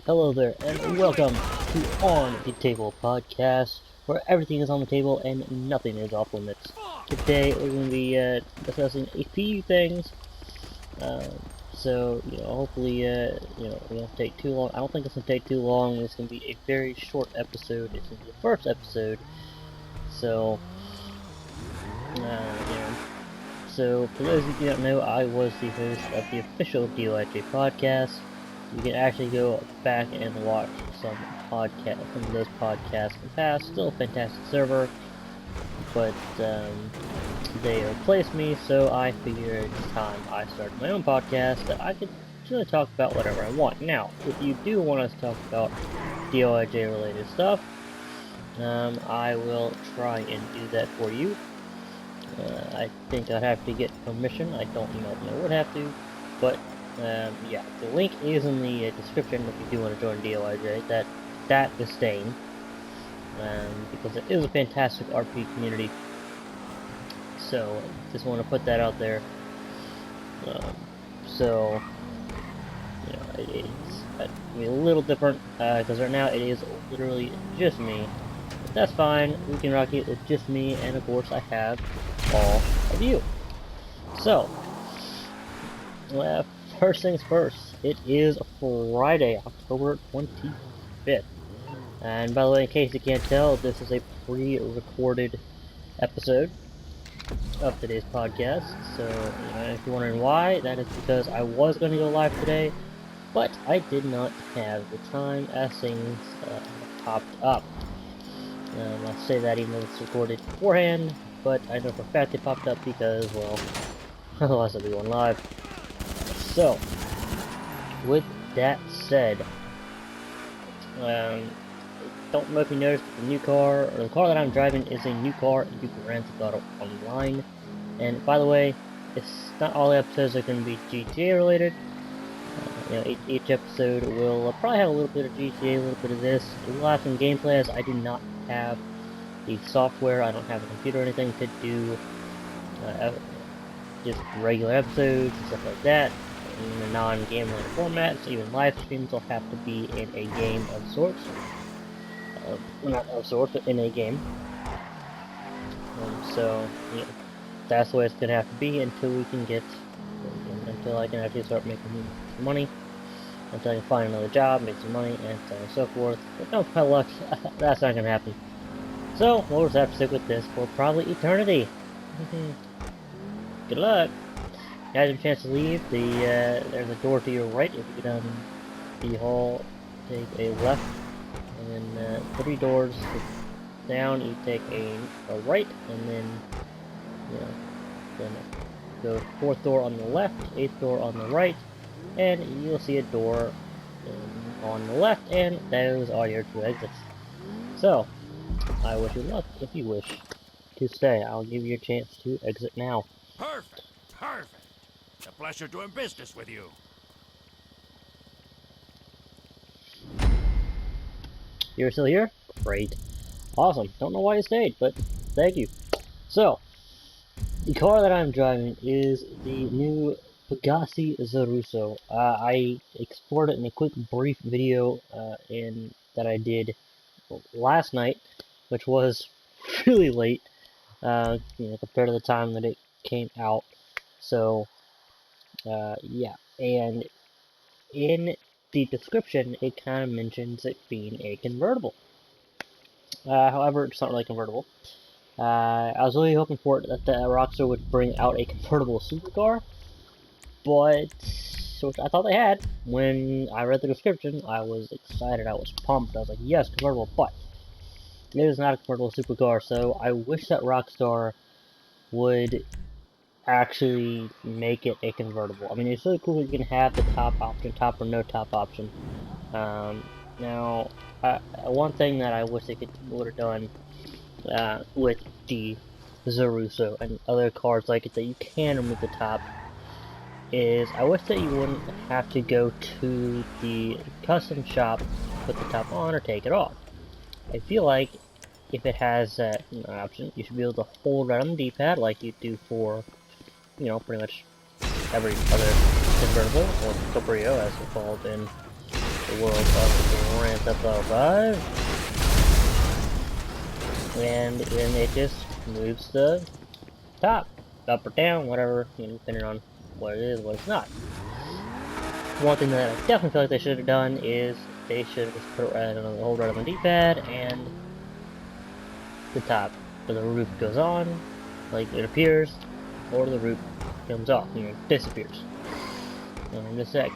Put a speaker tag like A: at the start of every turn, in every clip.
A: Hello there, and welcome to On the Table podcast, where everything is on the table and nothing is off limits. Today we're going to be discussing a few things, hopefully, it won't take too long. I don't think it's going to take too long. It's going to be a very short episode. It's going to be the first episode, so, So, for those of you who don't know, I was the host of the official DOIJ podcast. You can actually go back and watch some of those podcasts in the past. Still a fantastic server, but they replaced me, so I figured it's time I started my own podcast that I could really talk about whatever I want. Now, if you do want us to talk about DOIJ related stuff, I will try and do that for you. I think I'd have to get permission. I don't know if I would have to, but yeah, the link is in the description if you do want to join DOIJ. That disdain, because it is a fantastic RP community. So just want to put that out there. It's a little different because right now it is literally just me. But that's fine. We can rock it with just me, and of course I have all of you. So, first things first, it is Friday, October 25th. And by the way, in case you can't tell, this is a pre-recorded episode of today's podcast. So, if you're wondering why, that is because I was going to go live today, but I did not have the time as things popped up. I'll say that even though it's recorded beforehand, but I know for a fact it popped up because, well, otherwise I'll be going live. So, with that said, don't know if you noticed the new car, or the car that I'm driving is a new car. You can rent it online. And by the way, it's not all the episodes are going to be GTA related. Each episode will probably have a little bit of GTA, a little bit of this. We will have some gameplay as I do not have the software. I don't have a computer or anything to do just regular episodes and stuff like that in a non-game related format. So even live streams will have to be in a game of sorts. Not of sorts, but in a game. That's the way it's gonna have to be until I can actually start making money, until I can find another job, make some money, and so on and so forth. But no, my luck, that's not gonna happen. So we'll just have to stick with this for probably eternity. Good luck. You guys have a chance to leave. There's a door to your right. If you go down the hall, take a left, and then 3 doors down, you take a right, and then go 4th door on the left, 8th door on the right, and you'll see a door on the left, and those are your 2 exits. So, I wish you luck. If you wish to stay, I'll give you a chance to exit now.
B: Perfect. A pleasure doing business with you.
A: You're still here? Great. Awesome. Don't know why you stayed, but thank you. So, the car that I'm driving is the new Pegassi Zaruso. I explored it in a quick brief video that I did last night, which was really late, compared to the time that it came out. So, yeah, and in the description, it kind of mentions it being a convertible. However, it's not really convertible. I was really hoping for it that Rockstar would bring out a convertible supercar, but which I thought they had. When I read the description, I was excited. I was pumped. I was like, yes, convertible, but it is not a convertible supercar. So I wish that Rockstar would actually make it a convertible. I mean, it's really cool that you can have the top option, top or no top option. Now, one thing that I wish they would have done with the Zaruso and other cars like it that you can remove the top is I wish that you wouldn't have to go to the custom shop, put the top on, or take it off. I feel like if it has that option, you should be able to hold right on the D-pad like you do for, pretty much every other convertible, or Cabrio as it's called in the world of Grand Theft Auto 5. And then it just moves the top, up or down, whatever, you know, depending on what it is, what it's not. One thing that I definitely feel like they should have done is they should have just put it right on the hold right on the D-pad and the top, where the roof goes on, like it appears, or the roof comes off, you know, disappears. And just that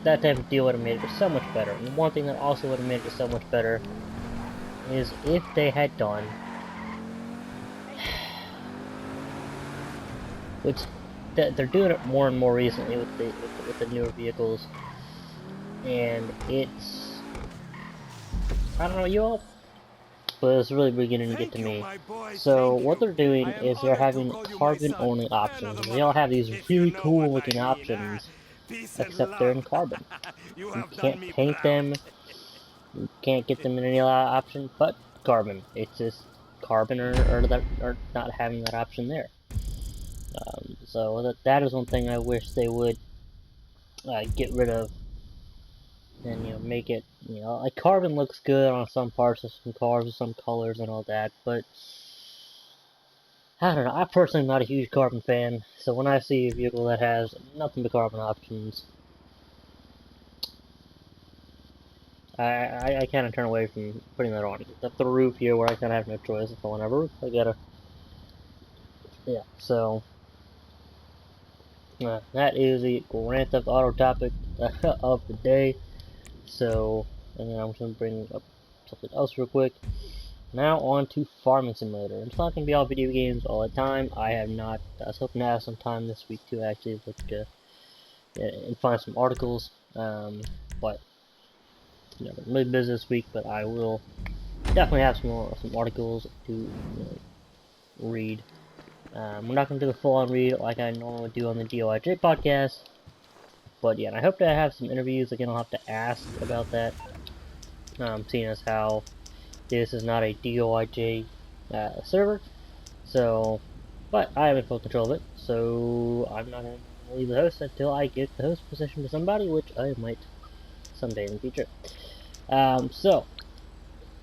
A: type of deal would have made it just so much better. And one thing that also would have made it so much better is if they had done, which they're doing it more and more recently with the newer vehicles, and it's, I don't know you all, but it's really beginning to get to me. So what they're doing is they're having carbon only options. They all have these really cool looking options, except they're in carbon. You can't paint them, you can't get them in any other option but carbon. It's just carbon or not having that option there. So that is one thing I wish they would get rid of, and you know, make it, you know, like carbon looks good on some parts of some cars with some colors and all that, but I don't know. I personally am not a huge carbon fan, so when I see a vehicle that has nothing but carbon options, I kind of turn away from putting that on. Except the roof here, where I kind of have no choice. If I want to have a roof, I gotta. Yeah, so that is the Grand Theft Auto topic of the day. So, and then I'm just gonna bring up something else real quick. Now on to Farming Simulator. It's not gonna be all video games all the time. I was hoping to have some time this week to actually look and find some articles. But you know, I'm really busy this week. But I will definitely have some articles to read. We're not going to do a full-on read like I normally do on the DOIJ podcast, but yeah, and I hope to have some interviews. Again, I'll have to ask about that, seeing as how this is not a DOIJ server, so, but I am in full control of it, so I'm not going to leave the host until I get the host position to somebody, which I might someday in the future. So,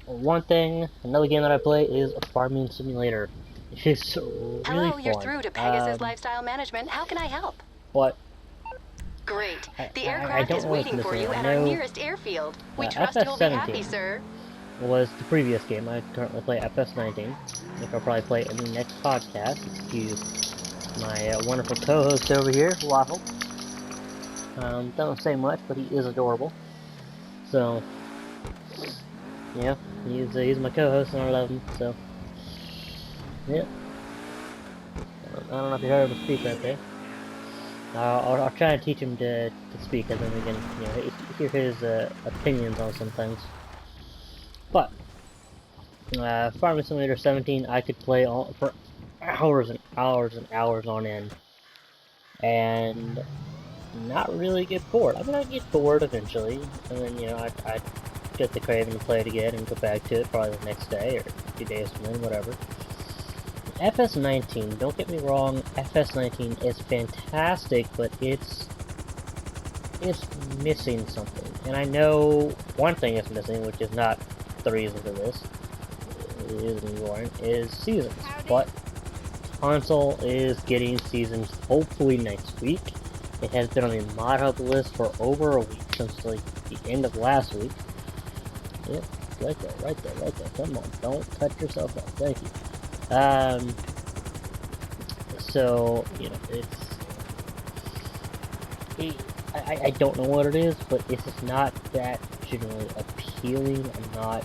A: another game that I play is Farming Simulator. It's really
C: Hello,
A: fun.
C: you're through to Pegasus Lifestyle Management. How can I help?
A: What?
C: Great. The aircraft is waiting for you at our nearest airfield. We trust you'll be happy, sir.
A: Was the previous game. I currently play FS19, which I'll probably play in the next podcast. Excuse my wonderful co-host over here, Waffle. Don't say much, but he is adorable. So, yeah, he's my co-host and I love him, so. Yeah. I don't know if you heard him speak right there. I'll try to teach him to speak, and then we can, you know, hear his opinions on some things. But Farming Simulator 17, I could play for hours and hours and hours on end, and not really get bored. I mean, I get bored eventually, and then you know I get the craving to play it again and go back to it probably the next day or 2 days from then, whatever. FS19, don't get me wrong, FS19 is fantastic, but it's missing something. And I know one thing it's missing, which is not the reason for this, is seasons. But console is getting seasons hopefully next week. It has been on the mod hub list for over a week, since like the end of last week. Yep, right there. Come on, don't cut yourself off. Thank you. So, you know, I don't know what it is, but it's just not that generally appealing. I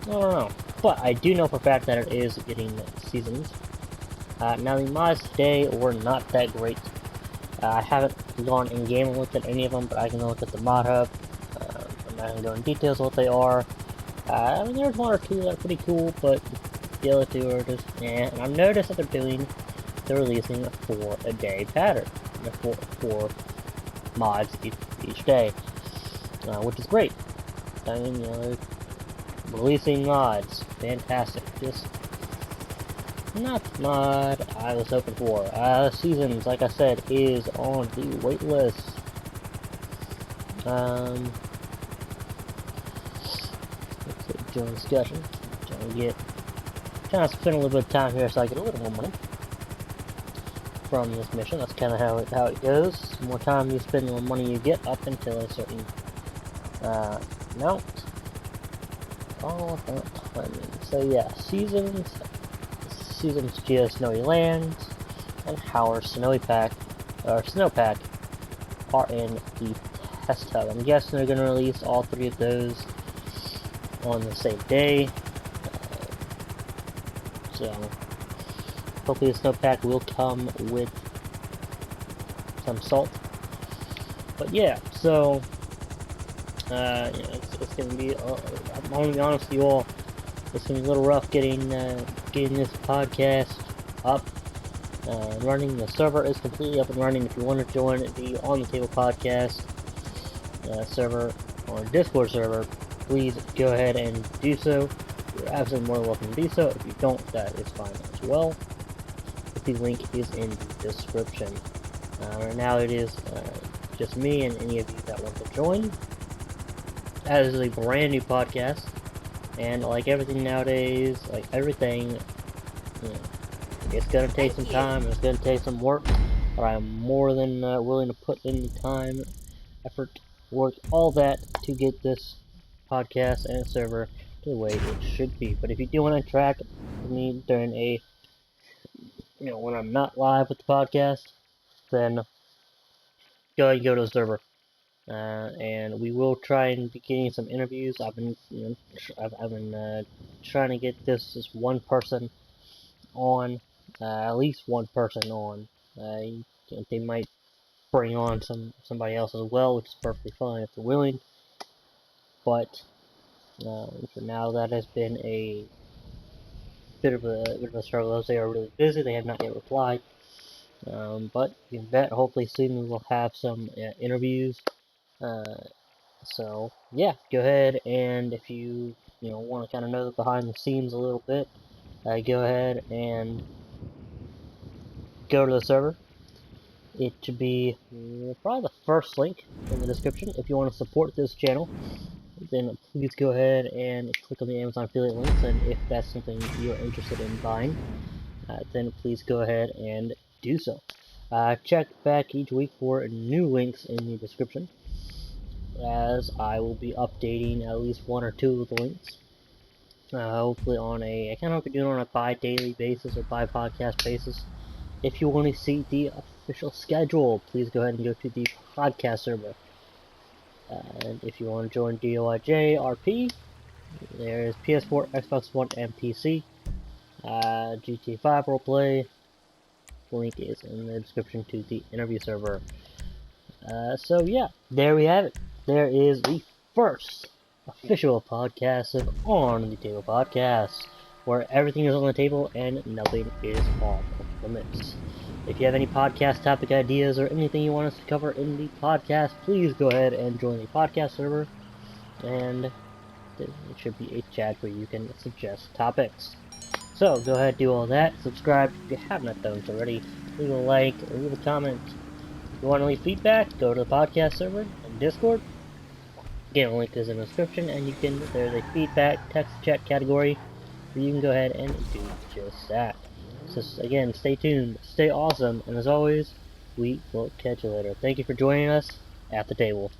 A: don't know. But I do know for a fact that it is getting seasons. Now the mods today were not that great. I haven't gone in-game and looked at any of them, but I can look at the mod hub. I'm not going to go in details what they are. I mean, there's one or two that are pretty cool, but the other two are just, and I've noticed that they're releasing a 4-a-day pattern, four mods each day, which is great. I mean, you know, releasing mods, fantastic. Just not the mod I was hoping for. Seasons, like I said, is on the wait list. Let's see, join discussion. Trying to spend a little bit of time here so I get a little more money from this mission. That's kind of how it goes. The more time you spend, the more money you get up until a certain amount. All about timing. So yeah, seasons Geode Snowy Lands, and Howler Snowy Pack or Snowpack are in the test hub. I'm guessing they're gonna release all three of those on the same day. So hopefully the Snowpack will come with some salt. But yeah, so it's gonna be. I'm gonna be honest with you all. It's gonna be a little rough getting this podcast up running. The server is completely up and running. If you want to join the On the Table podcast server or Discord server, please go ahead and do so. You're absolutely more than welcome to do so. If you don't, that is fine as well. The link is in the description. Right now it is just me and any of you that want to join. That is a brand new podcast, and like everything nowadays, it's gonna take some time, it's gonna take some work, but I'm more than willing to put in the time, effort, work, all that to get this podcast and server to the way it should be. But if you do want to interact with me during when I'm not live with the podcast, then go ahead and go to the server. And we will try and be getting some interviews. I've been trying to get this one person on, at least one person on. They might bring on somebody else as well, which is perfectly fine if they're willing. But for now, that has been a bit of a struggle. As they are really busy, they have not yet replied. But you can bet hopefully soon we will have some interviews. So yeah, go ahead, and if you want to kind of know the behind the scenes a little bit, go ahead and go to the server. It should be probably the first link in the description. If you want to support this channel, then please go ahead and click on the Amazon affiliate links, and if that's something you're interested in buying, then please go ahead and do so. Check back each week for new links in the description, as I will be updating at least one or two of the links. Hopefully I kind of hope you're doing it on a bi-daily basis or bi-podcast basis. If you want to see the official schedule, please go ahead and go to the podcast server. And if you want to join DOIJ RP, there is PS4, Xbox One, and PC. GTA 5 roleplay. The link is in the description to the interview server. So yeah, there we have it. There is the first official podcast of On the Table Podcast, where everything is on the table and nothing is off limits. If you have any podcast topic ideas or anything you want us to cover in the podcast, please go ahead and join the podcast server, and it should be a chat where you can suggest topics. So go ahead, do all that. Subscribe if you have not done so already. Leave a like, leave a comment. If you want to leave feedback, go to the podcast server and Discord. Again, a link is in the description, and there's a feedback text chat category where you can go ahead and do just that. So again, stay tuned, stay awesome, and as always, we will catch you later. Thank you for joining us at the table.